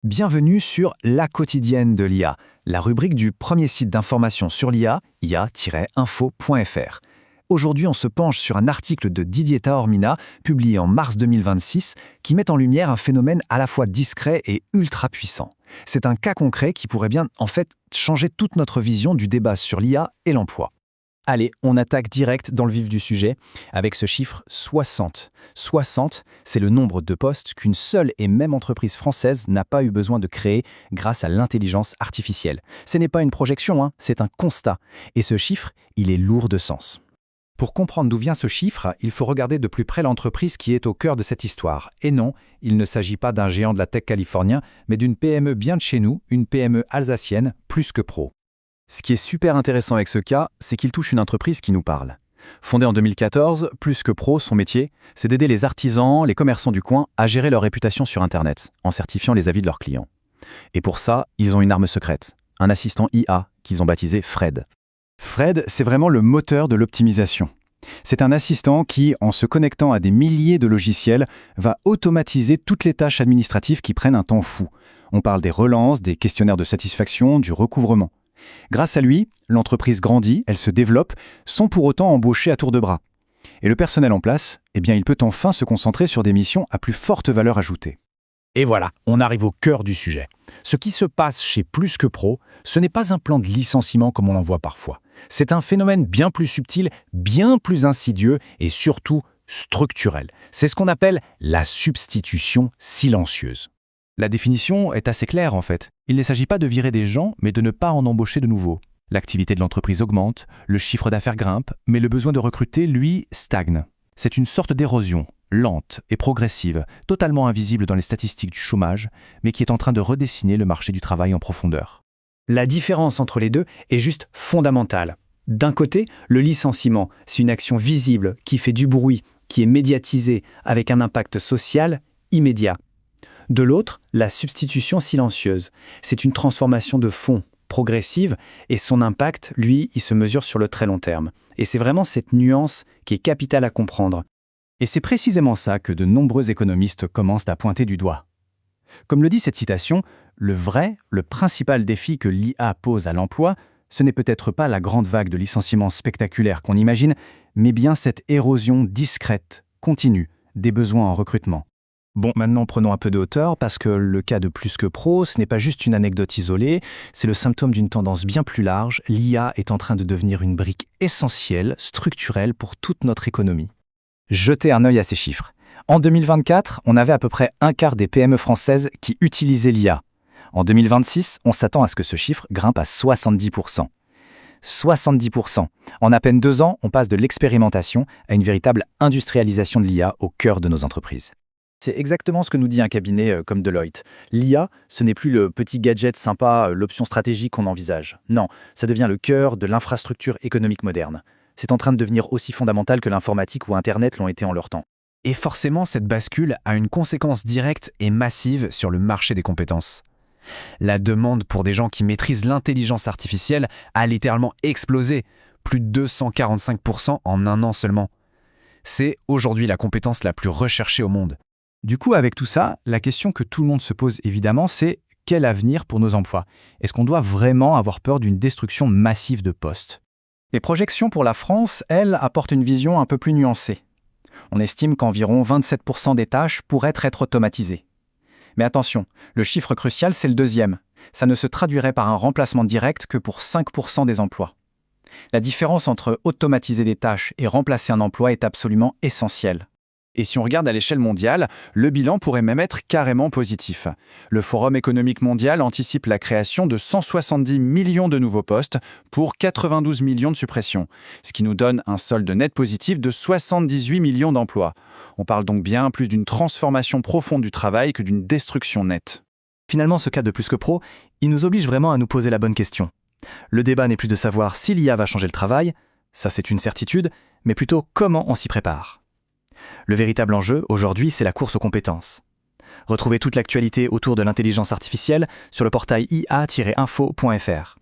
Bienvenue sur La quotidienne de l'IA, la rubrique du premier site d'information sur l'IA, ia-info.fr. Aujourd'hui, on se penche sur un article de Didier Taormina, publié en mars 2026, qui met en lumière un phénomène à la fois discret et ultra puissant. C'est un cas concret qui pourrait bien, changer toute notre vision du débat sur l'IA et l'emploi. Allez, on attaque direct dans le vif du sujet avec ce chiffre 60. 60, c'est le nombre de postes qu'une seule et même entreprise française n'a pas eu besoin de créer grâce à l'intelligence artificielle. Ce n'est pas une projection, c'est un constat. Et ce chiffre, il est lourd de sens. Pour comprendre d'où vient ce chiffre, il faut regarder de plus près l'entreprise qui est au cœur de cette histoire. Et non, il ne s'agit pas d'un géant de la tech californien, mais d'une PME bien de chez nous, une PME alsacienne, Plus que Pro. Ce qui est super intéressant avec ce cas, c'est qu'il touche une entreprise qui nous parle. Fondée en 2014, Plus que Pro, son métier, c'est d'aider les artisans, les commerçants du coin à gérer leur réputation sur Internet, en certifiant les avis de leurs clients. Et pour ça, ils ont une arme secrète, un assistant IA qu'ils ont baptisé Fred. Fred, c'est vraiment le moteur de l'optimisation. C'est un assistant qui, en se connectant à des milliers de logiciels, va automatiser toutes les tâches administratives qui prennent un temps fou. On parle des relances, des questionnaires de satisfaction, du recouvrement. Grâce à lui, l'entreprise grandit, elle se développe, sans pour autant embaucher à tour de bras. Et le personnel en place, il peut enfin se concentrer sur des missions à plus forte valeur ajoutée. Et voilà, on arrive au cœur du sujet. Ce qui se passe chez Plus que Pro, ce n'est pas un plan de licenciement comme on en voit parfois. C'est un phénomène bien plus subtil, bien plus insidieux et surtout structurel. C'est ce qu'on appelle la substitution silencieuse. La définition est assez claire en fait. Il ne s'agit pas de virer des gens, mais de ne pas en embaucher de nouveaux. L'activité de l'entreprise augmente, le chiffre d'affaires grimpe, mais le besoin de recruter, lui, stagne. C'est une sorte d'érosion, lente et progressive, totalement invisible dans les statistiques du chômage, mais qui est en train de redessiner le marché du travail en profondeur. La différence entre les deux est juste fondamentale. D'un côté, le licenciement, c'est une action visible qui fait du bruit, qui est médiatisée avec un impact social immédiat. De l'autre, la substitution silencieuse, c'est une transformation de fond, progressive, et son impact, lui, il se mesure sur le très long terme. Et c'est vraiment cette nuance qui est capitale à comprendre. Et c'est précisément ça que de nombreux économistes commencent à pointer du doigt. Comme le dit cette citation, le principal défi que l'IA pose à l'emploi, ce n'est peut-être pas la grande vague de licenciements spectaculaires qu'on imagine, mais bien cette érosion discrète, continue, des besoins en recrutement. Bon, maintenant prenons un peu de hauteur parce que le cas de Plus que Pro, ce n'est pas juste une anecdote isolée, c'est le symptôme d'une tendance bien plus large. L'IA est en train de devenir une brique essentielle, structurelle pour toute notre économie. Jetez un œil à ces chiffres. En 2024, on avait à peu près un quart des PME françaises qui utilisaient l'IA. En 2026, on s'attend à ce que ce chiffre grimpe à 70%. 70%. En à peine 2 ans, on passe de l'expérimentation à une véritable industrialisation de l'IA au cœur de nos entreprises. C'est exactement ce que nous dit un cabinet comme Deloitte. L'IA, ce n'est plus le petit gadget sympa, l'option stratégique qu'on envisage. Non, ça devient le cœur de l'infrastructure économique moderne. C'est en train de devenir aussi fondamental que l'informatique ou Internet l'ont été en leur temps. Et forcément, cette bascule a une conséquence directe et massive sur le marché des compétences. La demande pour des gens qui maîtrisent l'intelligence artificielle a littéralement explosé, plus de 245% en un an seulement. C'est aujourd'hui la compétence la plus recherchée au monde. Du coup, avec tout ça, la question que tout le monde se pose évidemment, c'est quel avenir pour nos emplois? Est-ce qu'on doit vraiment avoir peur d'une destruction massive de postes? Les projections pour la France, elles, apportent une vision un peu plus nuancée. On estime qu'environ 27% des tâches pourraient être automatisées. Mais attention, le chiffre crucial, c'est le deuxième. Ça ne se traduirait par un remplacement direct que pour 5% des emplois. La différence entre automatiser des tâches et remplacer un emploi est absolument essentielle. Et si on regarde à l'échelle mondiale, le bilan pourrait même être carrément positif. Le Forum économique mondial anticipe la création de 170 millions de nouveaux postes pour 92 millions de suppressions, ce qui nous donne un solde net positif de 78 millions d'emplois. On parle donc bien plus d'une transformation profonde du travail que d'une destruction nette. Finalement, ce cas de Plus que Pro, il nous oblige vraiment à nous poser la bonne question. Le débat n'est plus de savoir si l'IA va changer le travail, ça c'est une certitude, mais plutôt comment on s'y prépare. Le véritable enjeu, aujourd'hui, c'est la course aux compétences. Retrouvez toute l'actualité autour de l'intelligence artificielle sur le portail ia-info.fr.